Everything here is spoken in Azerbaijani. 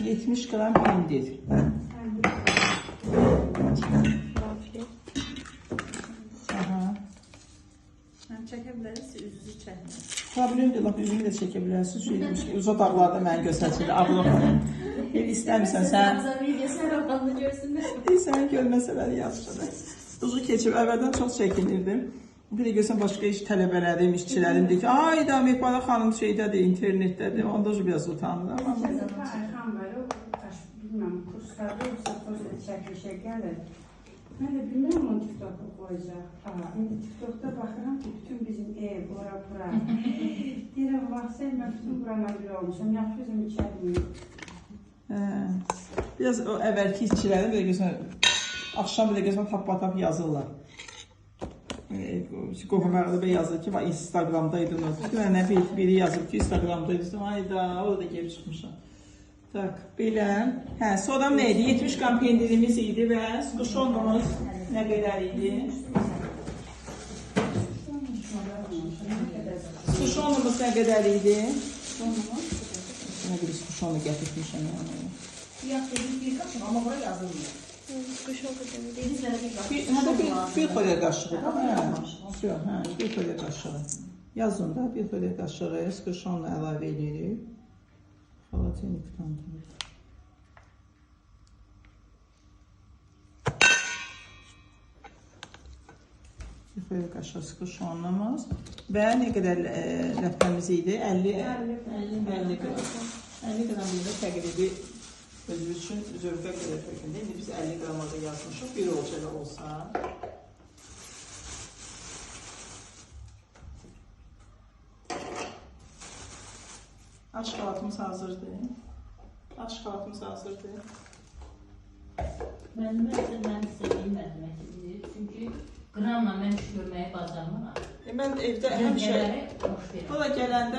70 qram pendir. Çəkə bilərsiniz, üzünüzü çəkmir. Problemdir, laf üzümü də çəkə bilərsiniz. Uzaq dağlarda mənə göstərçilir, ablaxanım. İstəmirsən sən. Sən görməsələr yaxşıdır. Uzu keçib, əvvəldən çox çəkinirdim. Bir də görsən, başqa iş tələbələrim, işçilərim deyir ki, ay da Mehbala xanım şeydədir, internetdədir. Onda biraz utanır. Ayxan var, o bilməm, kurslarda yoxsa posta çəkilişə gəlir. Mən də bilmirəm onu TikTok'a qoyacaq. İndi TikTok'da baxıram ki, bütün bizim ev, ora, bura. Deyirəm, vaxtsa mən bütün burama görə olmuşam. Yaxşı üzüm içərmiyim. Biraz o əvvəlki işçilərim, bir də görsən, axşam bir də görsən, tap-tap yazırlar. Qohum Əqrəbə yazır ki, Instagramdaydınız. Mənə biri yazıb ki, Instagramdaydınız. Ayda, orada gelib çıxmışam. Tak, belə. Hə, sonra nə idi? 70 qram pendirimiz idi və skuşonumuz nə qədər idi? Skuşonumuz nə qədər idi? Nə bir skuşonu gətirmişəm yəni. Bir qaşıq, amma bura yazılmıyor. Bir xörək qaşığı. Bir xörək qaşığı. Yazın da, bir xörək qaşığı skuşonla əlavə edirik. Xalatenikdən. Bir xörək qaşığı skuşonumuz və nə qədər ləpəmiz idi? 50 qram. 50 qram ilə təqribi özü üçün zövqə qədər tökündü. İndi biz 50 qrama da yazmışıq, bir ölçəli olsa. Aç şokolatımız hazırdır. Aç şokolatımız hazırdır. Mən sevdiyim mətləməkdir. Çünki qramla mən iş görməyi bacarmıram. Mən evdə həmişə, o da gələndə